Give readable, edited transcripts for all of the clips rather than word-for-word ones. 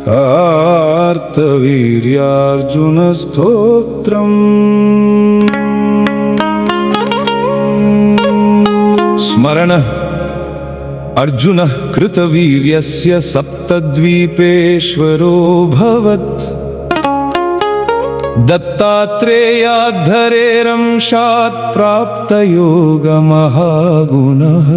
कार्तवीर्यार्जुनस्तोत्रम्। स्मरणः अर्जुनः कृतवीर्यस्य सप्तद्वीपेश्वरोऽभवत्। दत्तात्रेयाद्धरेरंशात् प्राप्तयोगमहागुणः।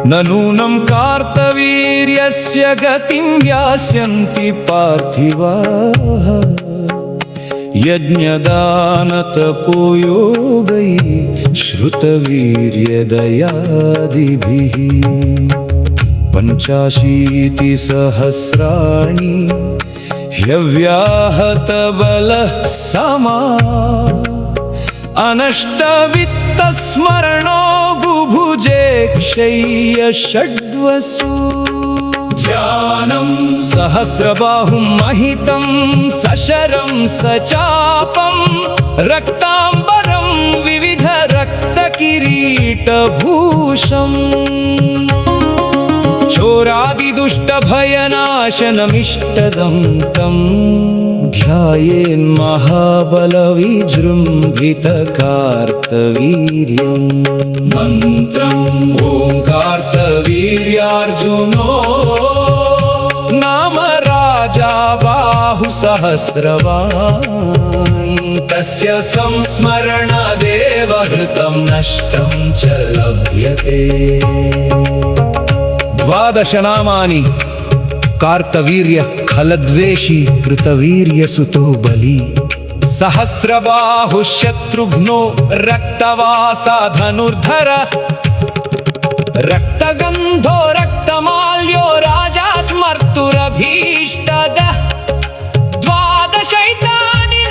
न नूनं कार्तवीर्यस्य गतिं यास्यन्ति पार्थिवाः। यज्ञदानतपोयोगैः श्रुतवीर्यदयादिभिः। 85,000 ह्यव्याहतबलः समाः। अनष्टवित्तस्मरणो बुभुजे क्षय्य षड्वसु। ध्यानं सहस्रबाहुं महितं सशरं सचापं। रक्ताम्बरं विविधरक्तकिरीटभूषम्। चोरादिदुष्टभयनाशनमिष्टदं तं। ध्यायेन्महाबलविजृम्भितकार्तवीर्यम्। मन्त्रम् ॐ कार्तवीर्यार्जुनो नाम राजा बाहुसहस्रवान्। तस्य संस्मरणदेव हृतं नष्टं च लभ्यते। 12 नामानि कार्तवीर्य खलद्वेषी कृतवीर्यसुतो बली। सहस्रबाहुः शत्रुघ्नो रक्तवासा धनुर्धर। रक्तगन्धो रक्तमाल्यो राजा स्मर्तुरभीष्टदः। 12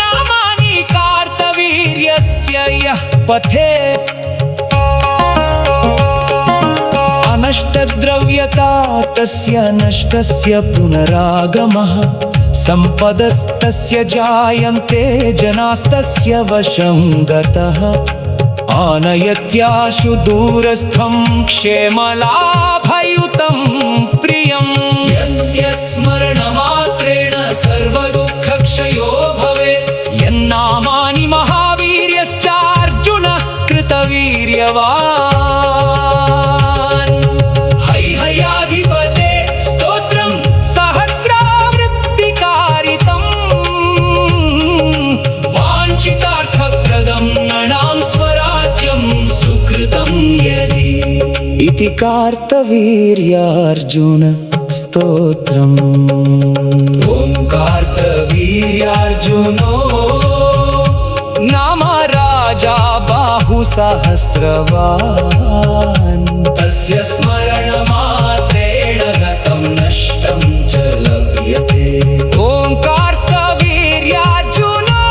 नामानि कार्तवीर्यस्य यः पठेत्। अनष्टद्रव्यता तस्य नष्टस्य पुनरागमः। सम्पदस्तस्य जायन्ते जनास्तस्य वशं गतः। आनयत्याशु दूरस्थं क्षेमलाभयुतं प्रियम्। यस्य स्मरणमात्रेण सर्वदुःखक्षयो भवेत्। यन्नामानि महावीर्यश्चार्जुनः कृतवीर्यवान्। हैहयाधिपते स्तोत्रं सहस्रावृत्तिकारितं। वाञ्छितार्थप्रदं नृणां स्वराज्यं सुकृतं यदि। इति कार्तवीर्यार्जुन स्तोत्रम्। ॐ कार्तवीर्यार्जुनो नाम राजा बाहुसहस्रवान्। तस्य स्मरणमात्रेण गतं नष्टं च लभ्यते। ॐ कार्तवीर्यार्जुनो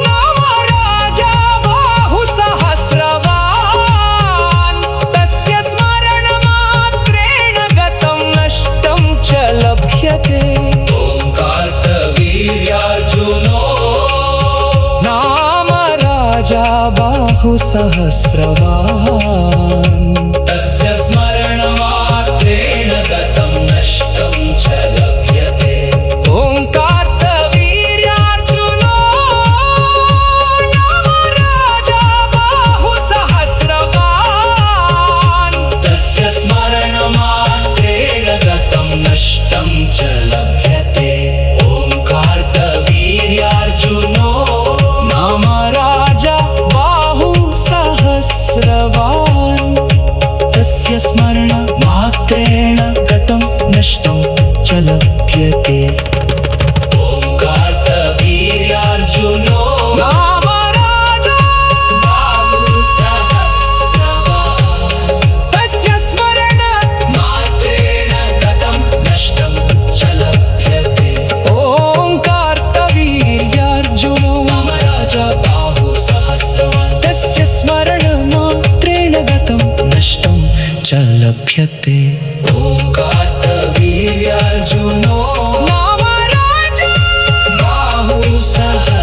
नाम राजा बाहुसहस्रवान्। तस्य स्मरणमात्रेण गतं नष्टं च लभ्यते। ॐ कार्तवीर्यार्जुनो नाम राजा बाहुसहस्रवान्। तस्य स्मरणमात्रेण गतं नष्टं च लभ्यते। ॐ कार्तवीर्यार्जुनो नाम राजा बाहुसहस्रवान्। तस्य स्मरणमात्रेण गतं नष्टं च लभ्यते। ॐ कार्तवीर्यार्जुनो नाम राजा बाहुसहस्रवान्। तस्य स्मरणमात्रेण गतं नष्टं च लभ्यते। ॐ कार्तवीर्यार्जुनो नाम राजा बाहुसहस्रवान्। तस्य स्मरणमात्रेण गतं नष्टं च लभ्यते। ॐ कार्तवीर्यार्जुनो नाम राजा बाहुसहस्रवान्। तस्य स्मरणमात्रेण गतं नष्टं च लभ्यते। ॐ कार्तवीर्यार्जुनो नाम राजा बाहुसहस्रवान्।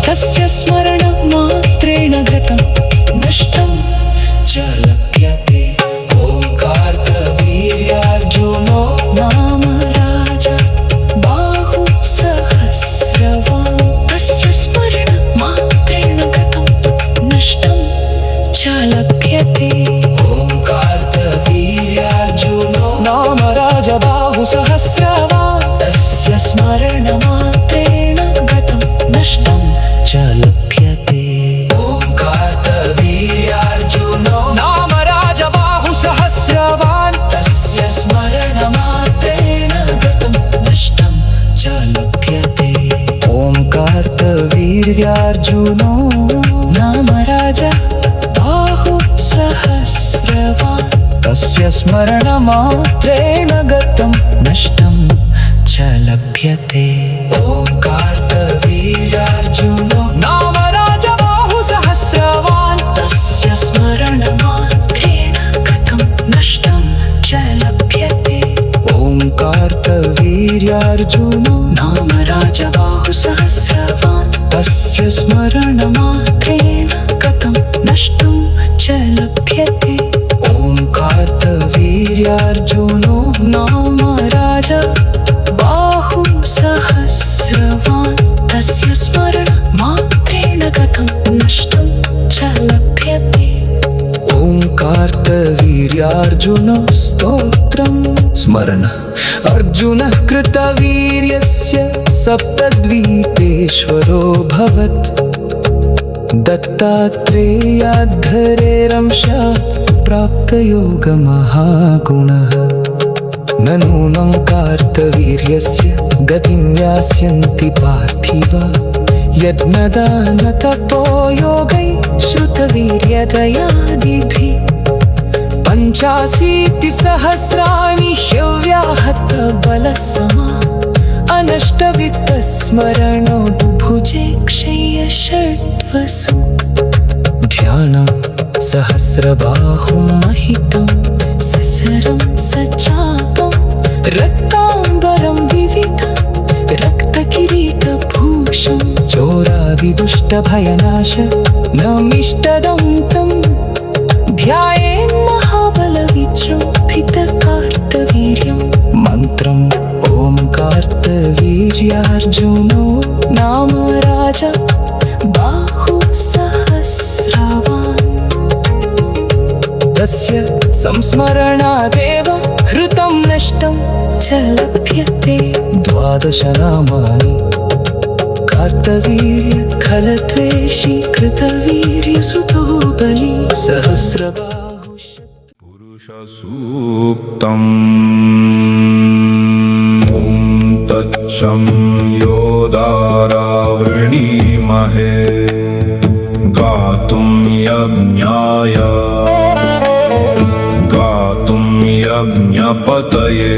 तस्य स्मरणमात्रेण गतं नष्टं च लभ्यते। ॐ कार्तवीर्यार्जुनो वीर्यार्जुनो नाम राजा बाहुसहस्रवान् तस्य स्मरणमात्रेण गतं नष्टं च लभ्यते। ॐ कार्तवीर्यार्जुनो नाम राजा बाहुसहस्रवान् तस्य स्मरणमात्रेण गतं नष्टं च लभ्यते। ॐ कार्तवीर्यार्जुनो नाम राजा बाहुसहस्रवान् तस्य स्मरणमात्रेण गतं नष्टं च लभ्यते। ॐ कार्तवीर्यार्जुनो नाम राजा बाहुसहस्रवान् तस्य स्मरणमात्रेण गतं नष्टं च लभ्यते। ॐ कार्तवीर्यार्जुन स्तोत्रं स्मरण अर्जुनः कृतवीर्यस्य सप्तद्वीपेश्वरोऽभवत् दत्तात्रेयाद्धरेरंशा प्राप्तयोगमहागुणः न नूनं कार्तवीर्यस्य गतिं यास्यन्ति पार्थिव यद्नदा न तपो योगैः श्रुतवीर्यतयादिभिः पञ्चाशीतिसहस्राणि ह्यव्याहत बलसमा अनष्टवित्तस्मरणो बुभुजे क्षय्य षड्वसु ध्यानं सहस्रबाहुं महितं ससरं सचापं रक्ताम्बरं विविधं रक्तकिरीटभूषं चोरादिदुष्टभयनाश नमिष्टदं ध्यायेन्महाबलविजृम्भितकार्तवीर्यं मन्त्रम् ॐ कार्तवीर्यार्जुनो नाम राजा बाहुसहस्रवान् तस्य संस्मरणादेव हृतं नष्टं च लभ्यते। 12 नामानि कार्तवीर्य खलद्वेषी कृतवीर्यसुतो बली सहस्रबाहुः पुरुषसूक्तम् ॐ तच्चं योदारावृणीमहे गातुं यज्ञपतये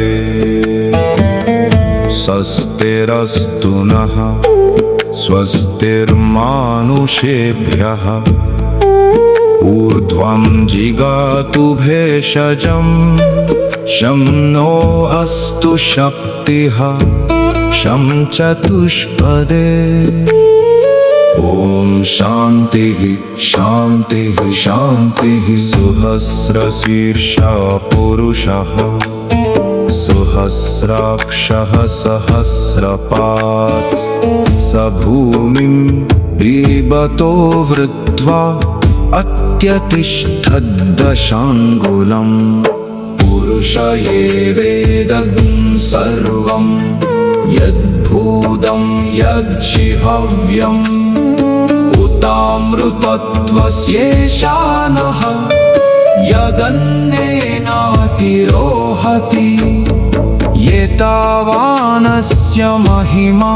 स्वस्तिरस्तु नः स्वस्तिर्मानुषेभ्यः ऊर्ध्वं जिगातु भेषजं शं नो अस्तु शक्तिः शं चतुष्पदे। ॐ शान्तिः शान्तिः शान्तिः सुहस्रशीर्षा पुरुषः सुहस्राक्षः सहस्रपात् स भूमिं बीबतो वृत्वा अत्यतिष्ठद्दशाङ्गुलम् पुरुष एवेदं सर्वं यद्भूतं यज्जिह्व्यम् उतामृतत्वस्येषानः यदन्नेनातिरोहति एतावानस्य महिमा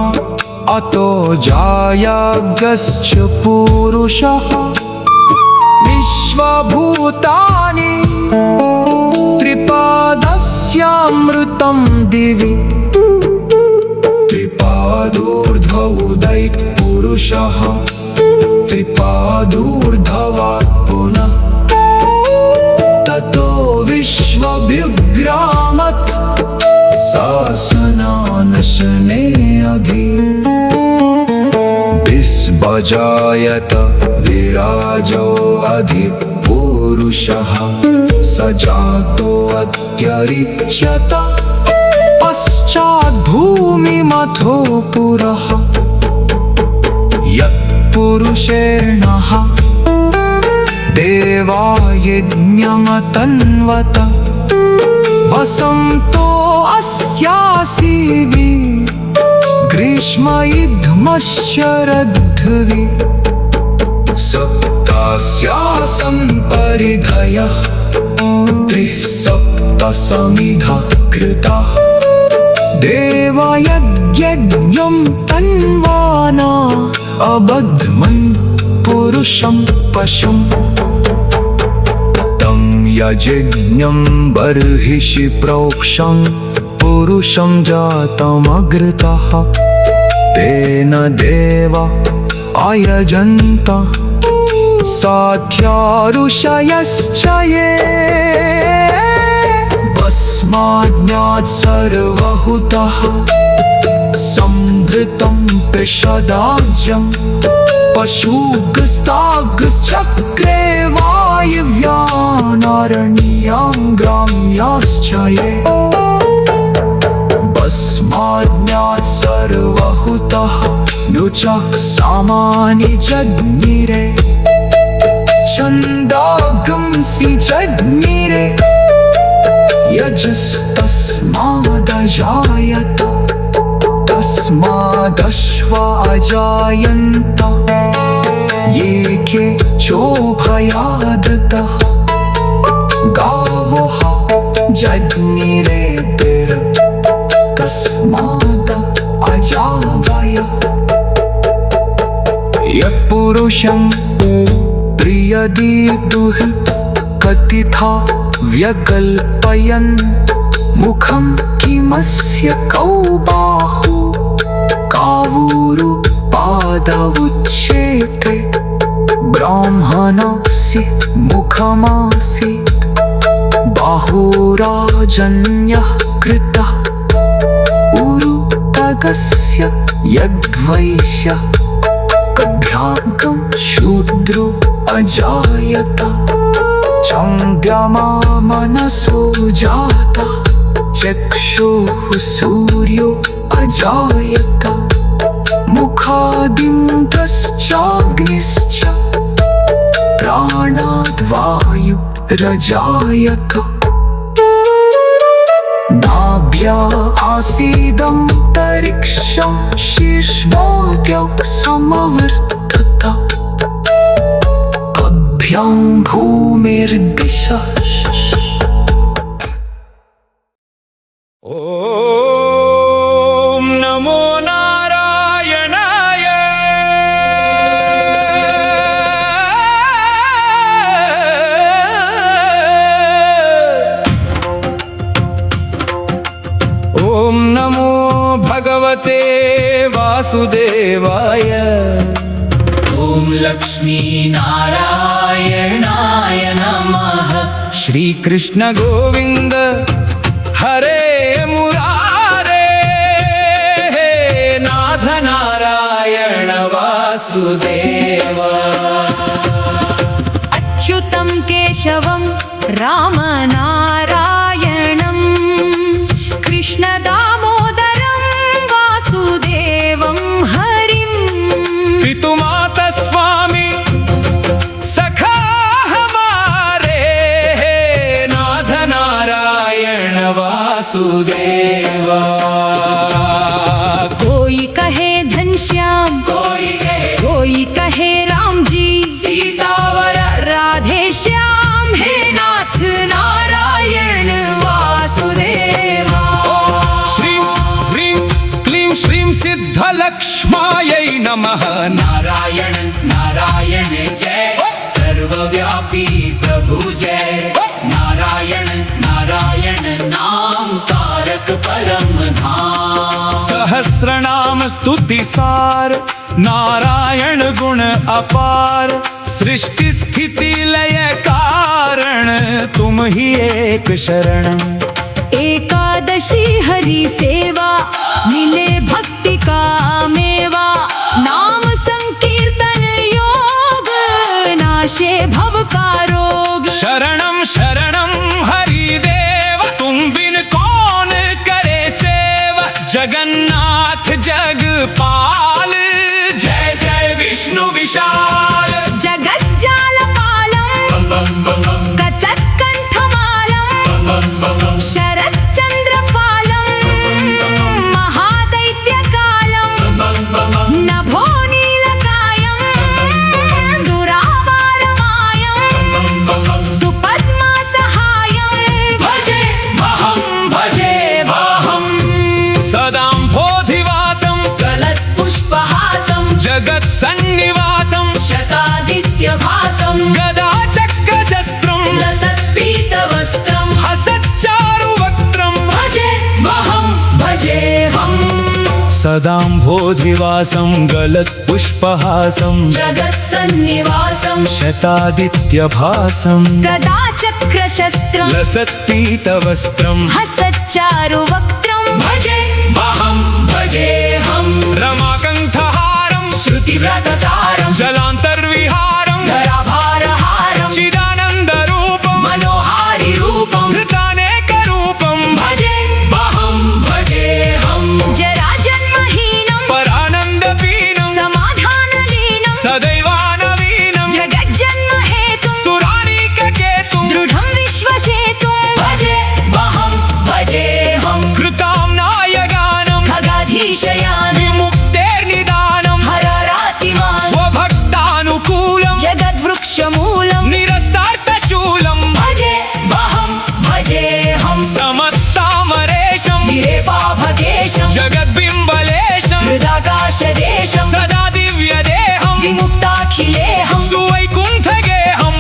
अतो जायागश्च पुरुषः विश्वभूतानि त्रिपादस्यामृतं दिवि त्रिपादूर्ध्वोदयः पुरुषः त्रिपादूर्ध्वात् पुनः ततो विश्वविग्रामत् शासनानशने अधि विस्भजायत विराजो अधिपुरुषः स जातो अत्यरिच्यत पश्चाद्भूमिमथो पुरः यत्पुरुषेणः देवा यज्ञमतन्वत वसन्तो अस्यासीवि ग्रीष्मयुग्मशरद्धवि सप्तास्यासन् परिधयः त्रिसप्तसमिधा कृताः देवयज्ञं तन्वाना अबद्धमं पुरुषं पशुं तं यज्ञं बर्हिषि प्रोक्षं पुरुषं जातमग्रतः तेन देवा अयजन्त साध्या ऋषयश्च ये भस्माज्ञात् सर्वहुतः संभृतं पिषदाज्यं पशुगस्तागश्चक्रे वायव्यानारण्यां ग्राम्याश्च ये भस्माज्ञात् सर्वहुतः नुचः सामानि जज्ञिरे छन्दागंसि जज्ञिरे यजस्तस्मादजायत तस्मादश्वा अजायन्त ये के चोभयादतः गावः जज्ञिरे तस्माद अजावयः यत्पुरुषं प्रियदीदुः कथिता व्यकल्पयन् मुखं किमस्य कौ बाहु कावूरु पादमुच्येते ब्राह्मणस्य मुखमासीत् बाहुराजन्यः कृतः उरुतगस्य यद्वैश्यः कभ्याङ्कं शूद्रो अजायत चङ्गमा मनसो जाता चक्षुः सूर्यो अजायत मुखादिन्द्रश्चाग्निश्च प्राणाद्वायुरजायत नाभ्या आसीदन्तरिक्षं शीर्ष्णोद्योक्समवर्तत अभ्यां भूमिर्दिशः ॐ नमो नारायणाय ॐ नमो भगवते वासुदेवाय ॐ लक्ष्मी नारायणाय नमः श्रीकृष्ण गोविन्द हरे मुरारे नाथ नारायण वासुदेव अच्युतं केशवं रामनारायणं कृष्णदामोदरं वासुदेवं हरिं पितुमाता स्वामी सखा हमारे नाथ नारायण वासुदेव कोई कहे घनश्याम कोई कहे राम जी सीतावर राधे श्याम हे नाथ नारायण वासुदेवा श्रीं ह्रीं क्लीं श्रीं सिद्धलक्ष्मायै नमः नारायण नारायण जय सर्वव्यापी प्रभु जय नारायण नारायण नाम तारक परम धाम सहस्रनाम स्तुति सार नारायण गुण अपार सृष्टि स्थिति लय कारण तुम ही एक शरण एकादशी हरि सेवा मिले भक्ति का मेवा नाम संकीर्तन योग नाशे भव का रोग शरणम शरणम हरिदेव तुम बिन कौन करे सेवा जगन्नाथ जगपाल जय जय विष्णु विशाल जगज्जालपालं कचत्कण्ठमालं शरच्चन्द्रफालं महादैत्यकालं नभो नीलकायं दुरावारमायं सुपद्मासहायं भजे महं भजे महं सदां भासं गदा चक्र शस्त्रं लसत्पीतवस्त्रं हसच्चारुवक्त्रं भजेऽहं सदाम्भोधिवासं गलत्पुष्पहासं जगत्सन्निवासं शतादित्यभासं गदाचक्रशस्त्रं लसत्पीतवस्त्रं हसच्चारुवक्त्रं भजेऽहं रमाकण्ठहारं श्रुतिव्रतसारं जलान्तर्विहारं धराभारहारं चिदानन्दरूपं मनोहारि रूपं धृतानेकरूपं भजेऽहं जराजन्महीनं परानन्दपीनं समाधानलीनं सदैवानवीनं जगज्जन्महेतुं सुरानीककेतुं दृढं विश्वसेतुं भजेऽहं कृताम्नाय गानं खगाधीशयानं विमुक्तेर्निदानं हररातिमान् स्वभक्तानुकूलं जगद्वृक्षमूलं निरस्तार्थशूलं भजेऽहं समस्तामरेशं विरेपाभकेशं जगद्बिम्बलेशं हृदाकाशदेशं सदा दिव्यदेहं विमुक्ताखिलेऽहं सुवैकुण्ठगेहं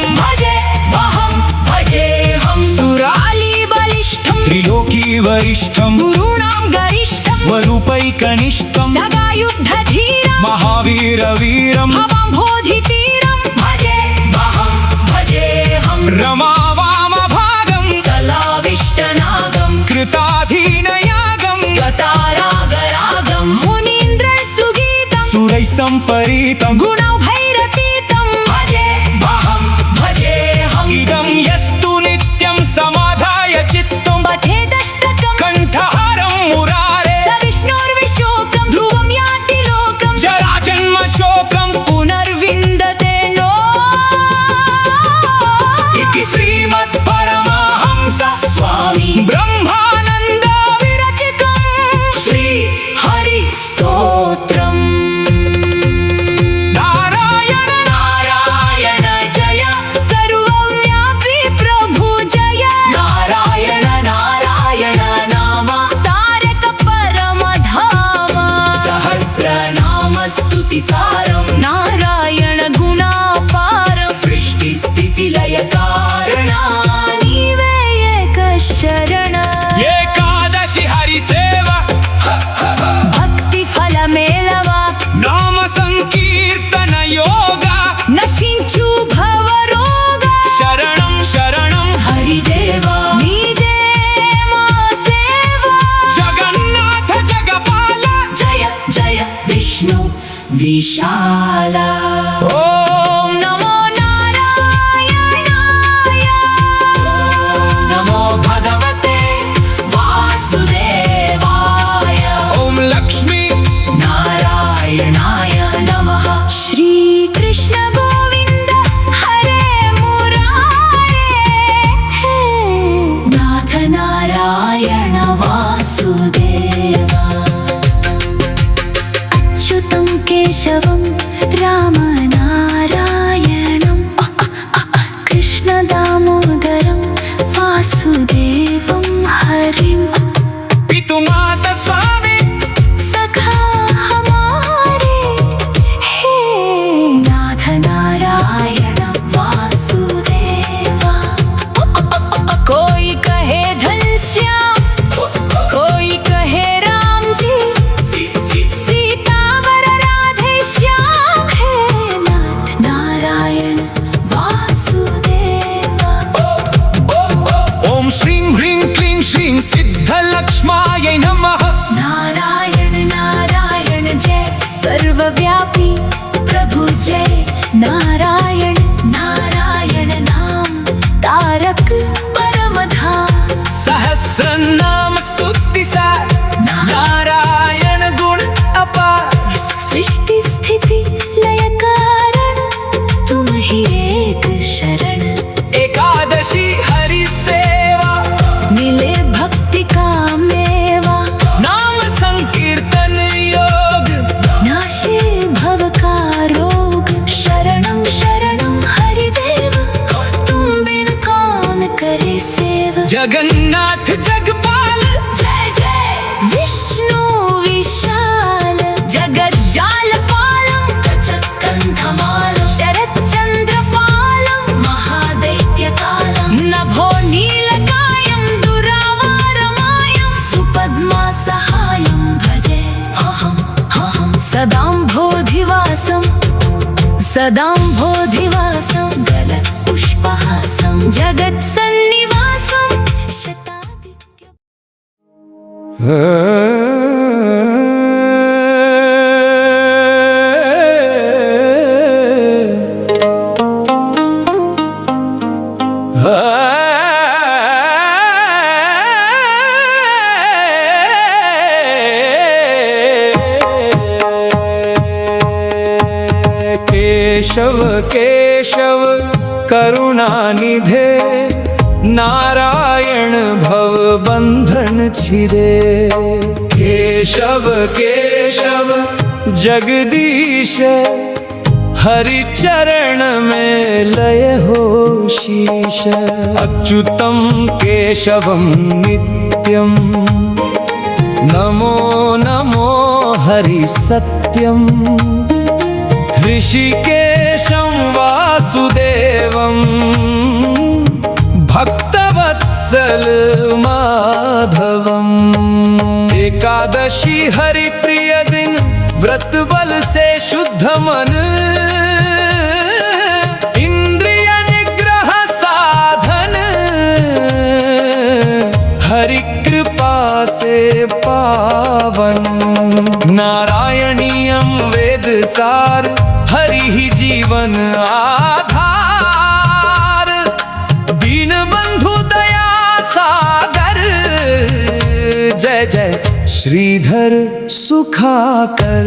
भजेऽहं सुरालीबलिष्ठं त्रिलोकीवरिष्ठं गुरूणां गरिष्ठं स्वरूपैकनिष्ठं सगायुद्धधीरं महावीरवीरं भवाम्भोधितीरं भजेऽहं रमावामभागं कलाविष्टनागं कृताधीनयागं गतारागरागं मुनीन्द्रसुगीतं सुरैः सम्परीतं गुणभैरतीतं भजेऽहं इदं यस्तु नित्यं समाधाय चित्तं पठेदष्टकं कण्ठहारं मुरारे स विष्णोर्विशोकं ध्रुवं याति लोकं जराजन्मशोकं पुनर्विन्दते नो इति श्रीमत्परमहंस स्वामी ब्रह्मानन्द विरचितं श्रीहरिस्तोत्रम् नारायण नारायण जय सर्वव्यापी प्रभु जय नारायण नारायण नाम तारक परमधाम सहस्रनाम स्तुतिसारं नारायण गुणापारं सृष्टिस्थितिलयकारणा नीवे एक शरण एकादशि हरिसेवा भक्तिफलमेलव नाम संकीर्तन योगा नशिंचु भवरोग शरणं शरणं हरिदेवा नीदे मा सेवा जगन्नाथ जगपाल जय जय विष्णु विशाला ॐ नमो नारायणाय नमो भगवते वासुदेवाय ओम लक्ष्मी नारायणाय नमः श्रीकृष्ण गोविन्द हरे मुरारे नाथ नारायण वासुदेव अच्युतं केशवं रामनारायणं कृष्णदामोदरं वासुदेवं हरिं पितुमाता स्वामी सखा हमारे हे नाथ नारायण वासुदेवा कोई कहे घनश्याम कोई कहे राम जी सीतावर राधे श्याम है नाथ नारायण वासुदेवा ओम श्रीं ह्रीं क्लीं श्रीं सिद्धलक्ष्मायै नमः नारायण नारायण जय सर्वव्यापी प्रभु जय नारायण नारायण नाम तारक परमधाम सहस्रनाम स्तुतिसार नारायण गुण अपार सृष्टि स्थिति लय कारण तुम ही एक शरण एकादशी हरिसेवा मिले भक्ति का मेवा नाम संकीर्तन योग नाशे भव का रोग शरणं शरणं हरिदेव तुम बिन कौन करे सेव जगन्नाथ जगपाल जय जय विष्णु विशाल जगज्जालपालं कचकण्ठमालं शरच्चन्द्रफालं सदाम्भोधिवासं सदाम्भोधिवासं गलत्पुष्पहासं जगत्सन्निवासं शतादित्यं केशव केशव करुणानिधे नारायण भव बंधन छिदे। केशव केशव जगदीश हरि चरण में लय हो शीश। अच्युतं केशवं नित्यं नमो नमो हरि सत्यं। ऋषिकेशं वासुदेवं भक्तवत्सल माधवम्। एकादशी हरि प्रिय दिन व्रत बल से शुद्ध मन इंद्रिय निग्रह साधन हरि कृपा से पावन। नारायणीयं वेद सार हरि ही जीवन आधार। दीन बंधु दया सागर जय जय श्रीधर सुखाकर।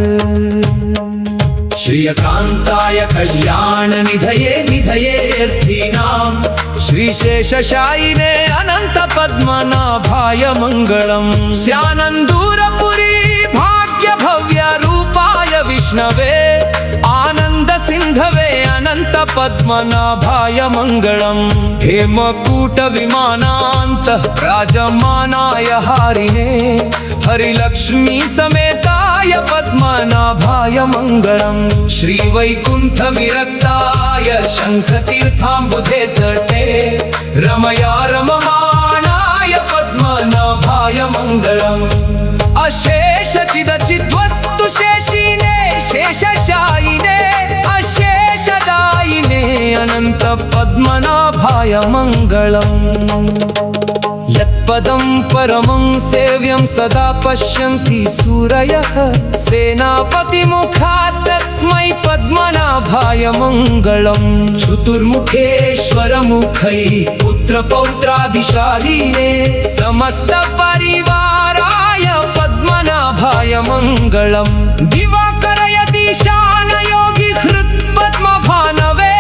श्रीयकांताय कल्याण निधये निधयेऽर्थीनां श्रीशेषशायिने अनंत पद्मनाभाय मंगलम्। स्यानन्दूरपुरी भाग्य भव्य रूपाय विष्णवे आनंद सिंधवे अनंत पद्मनाभाय मंगलम्। हेमकूट विमानान्तः राजमानाय हारिणे हरिलक्ष्मी समेताय पद्मनाभाय मंगलम्। श्रीवैकुंठ विरक्ताय शंखतीर्थाम्बुधे तटे रमया रममाणाय पद्मनाभाय मंगलम्। अशेष चिदचिद्वस्तु शेषिने शेषशायिने अशेषदायिने अनंत पद्मनाभाय मंगलम्। यत्पदं परमं सेव्यं सदा पश्यन्ति सूरयः सेनापतिमुखास्तस्मै पद्मनाभाय मंगलम्। चतुर्मुखेश्वरमुखैः पुत्रपौत्रादिशालिने समस्त परिवाराय पद्मनाभाय मंगलम्। दिवाकरयतीशान योगी हृत्पद्मभानवे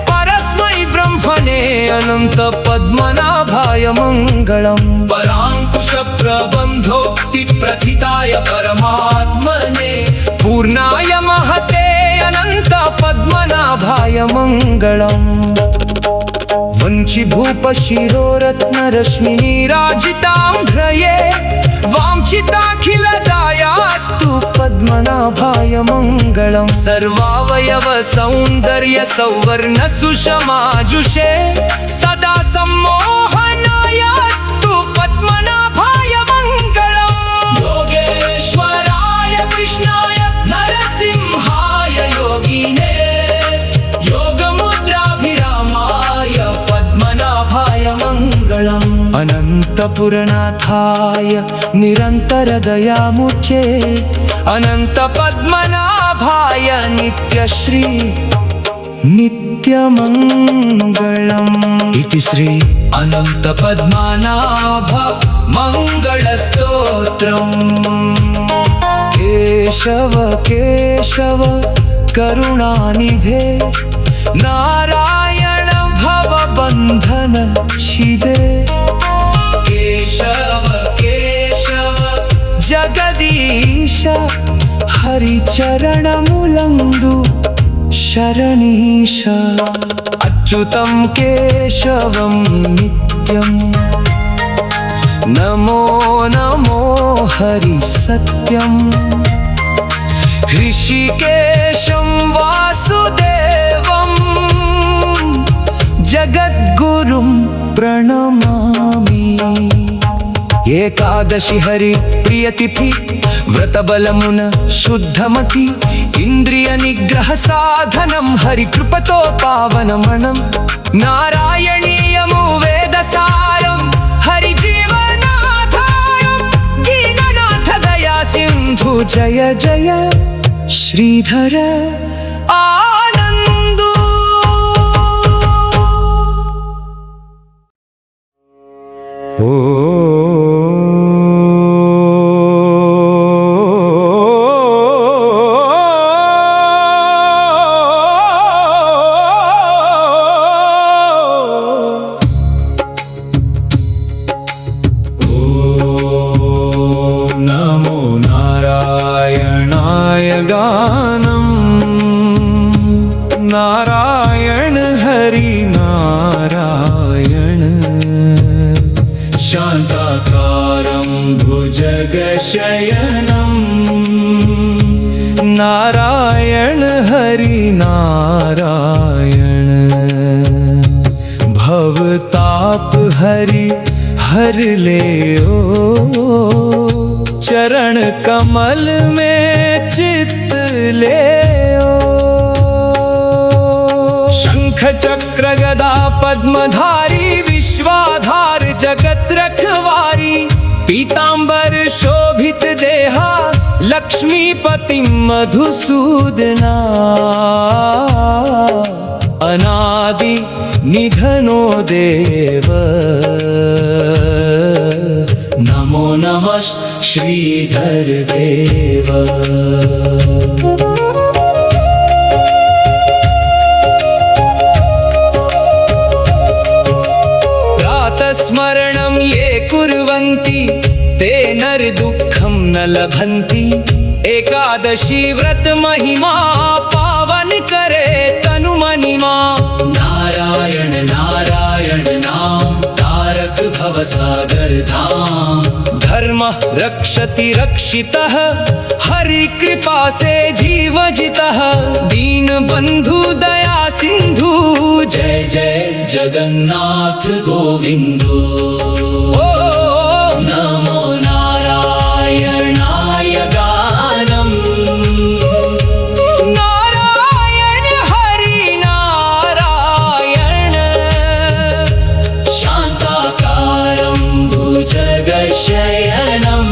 परस्मै ब्रह्मणे अनंत पद्मनाभाय मंगलम्। परांकुश प्रबंधोक्ति प्रथिताय परमात्मने पूर्णाय महते अनंत पद्मनाभाय मंगलम्। वंचिभूप शिरोरत्नरश्मिनीराजिताम्भ्रये वाञ्छिताखिलदायास्तु पद्मनाभाय मंगलम्। सर्वावयव सौन्दर्य सौवर्ण सुषमाजुषे सदा सम्मोहनायास्तु पद्मनाभाय मंगलम्। योगेश्वराय कृष्णाय नरसिंहाय योगिने योगमुद्राभिरामाय पद्मनाभाय मंगलम्। अनन्तपुरनाथाय निरन्तरदयामुचे अनंत पद्मनाभाय नित्यश्री नित्यमङ्गलम्। इति श्री अनंत पद्मनाभ मंगलस्तोत्रम्। केशव केशव करुणानिधे नारायण भवबन्धन छिदे। केशव केशव जगदीश हरिचरणमुलंदु शरणीश। अच्युतं केशवं नित्यं नमो नमो हरि सत्यं। ऋषिकेशं वासुदेवं जगद्गुरुं प्रणमामि। ఏకాదశి హరి ప్రియతిథి వ్రతబలమున శుద్ధమతి ఇంద్రియ నిగ్రహ సాధనం హరి కృపతో పావనమనం నారాయణీయము వేదసారం హరి జీవనాధారం దీననాథ దయా సింధు జయ జయ శ్రీధర ఆనందు नमो नारायणाय गानं नारायण हरि नारायण शान्ताकारं भुजगशयनं नारायण हरि नारायण भवताप हरि हर ले ओ चरण कमल में चित्त ले ओ शंख चक्र गदा पद्मधारी विश्वाधार जगत रखवारी पीतांबर शोभित देहा लक्ष्मीपति मधुसूदना अनादि निधनो देव नमो नमः श्रीधर देव प्रातस्मरणं ये कुर्वन्ति ते नरदुःखं न लभन्ति एकादशी व्रत महिमा पावन करे तनु मनिमा नारायण नारायण नाम तारक भवसागर धाम धर्म रक्षति रक्षितः हरि कृपा से जीव जितः दीन बंधु दया सिंधु जय जय जगन्नाथ गोविंदो नमो नारायणाय गानं नारायण हरि नारायण शान्ताकारं भुजगशयनं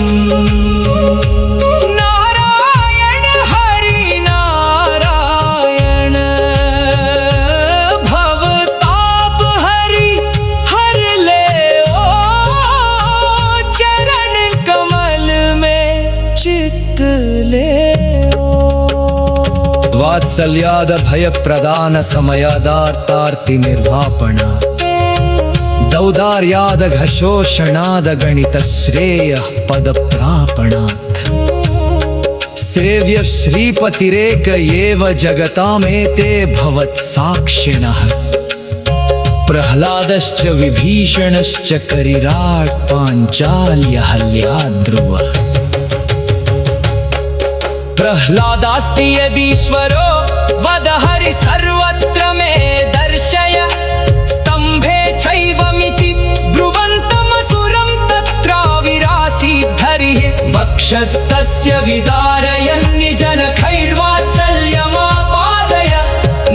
नारायण हरि नारायण भवताप हरि हर ले ओ चरण कमल में चित्त ले ओ वात्सल्याद भय प्रदान समयादार्तार्ति निर्वापण दौदार्याद घशोषणाद गणित श्रेय पद प्रापणात् सेव्य श्रीपतिरेक एव जगतामेते भवत्साक्षिणः प्रह्लादश्च विभीषणश्च करिराट् पाञ्चाल्यहल्याद्रुव प्रह्लादास्ति यदीश्वरो वद हरि सर्वत्र मे दर्शय स्तम्भे चैवमिति ब्रुवन्तमसुरं तत्राविरासीद्धरिः वक्षस्तस्य विदारयन्निजनखैर्वात्सल्यमापादय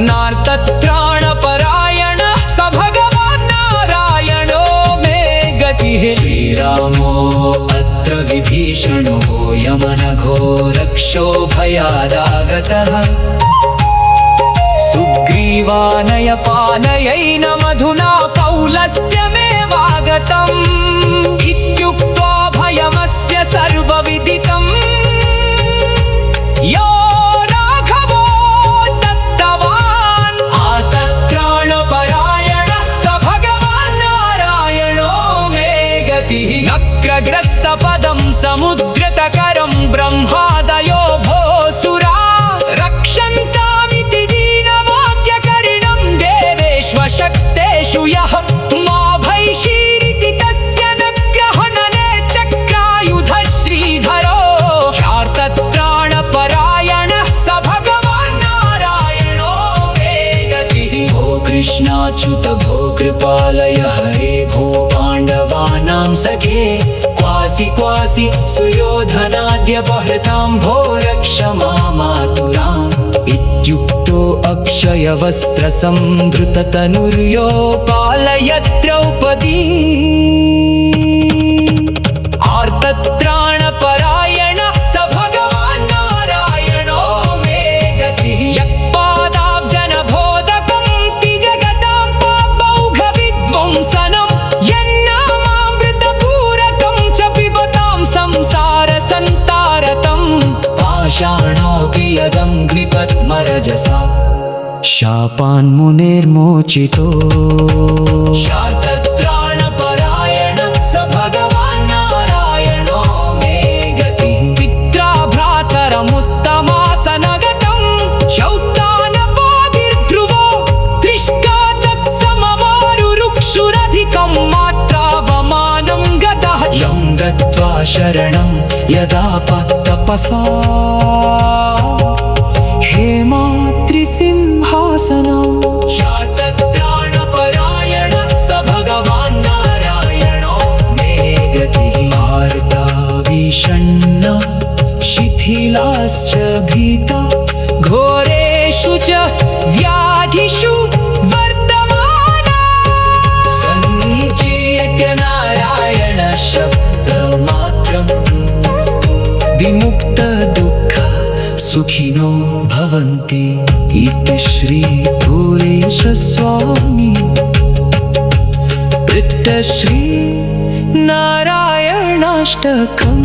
नार्तत्राणपरायणः स भगवान् नारायणो मे गतिः श्रीरामो अत्र विभीषणो यमनघो रक्षो भयादागतः सुग्रीवानय पानयैन मधुना पौलस्त्यमेवागतम् इत्युक्त्वा भयमस्य सर्वविदितम् यो राघवो दत्तवान् आतत्राणपरायणः स भगवान् नारायणो मे गतिः नक्रग्रस्तपदं समुद्रतकरं ब्रह्मादयो भोऽसुरा रक्षन्तामिति दीनवाक्यकरिणं देवेष्वशक्तेषु यः मा भैषीरिति तस्य नग्रहणने चक्रायुध श्रीधरो ह्यार्तत्राणपरायणः स भगवान् नारायणो मे गतिः भो कृष्णाच्युत भो कृपालय हरे भो पाण्डवानां सखे क्वा क्वासि क्वासि सुयोधनाद्यपहृतां भो रक्ष मामातुराम् इत्युक्तो अक्षयवस्त्रसंधृततनुर्यो पालयत् द्रौपदी आर्तत्राणपरायण स भगवान् नारायणो मे गतिः यत्पादाब्जनबोधकं तिजगतां पापौघविध्वंसनं यन्नामामृतपूरकं च पिबतां संसारसन्तारतं पाषाणोऽपि यदङ्घ्रिपद्मरजसा शापान्मुनिर्मोचितो शार्तत्राणपरायण स भगवान् नारायणो मे गतिः पित्राभ्रातरमुत्तमासनगतं शौतानपादिर्ध्रुवो दृष्ट्वा तत्समवारुरुक्षुरधिकं मात्रावमानं गतः यं गत्वा शरणं यदापत्तपसा हेमाद्रिसिंहासनं शार्तत्राणपरायण स भगवान् नारायणो मे गतिः आर्ताविषण्ण शिथिलाश्च भीता घोरेषु च व्याधिषु वर्तमाना सञ्जीय्य नारायण शब्दमात्रं विमुक्तदुःख सुखिनो भवन्ति इति श्री भूरेशस्वामी पृष्ठ श्री नारायणाष्टकम्।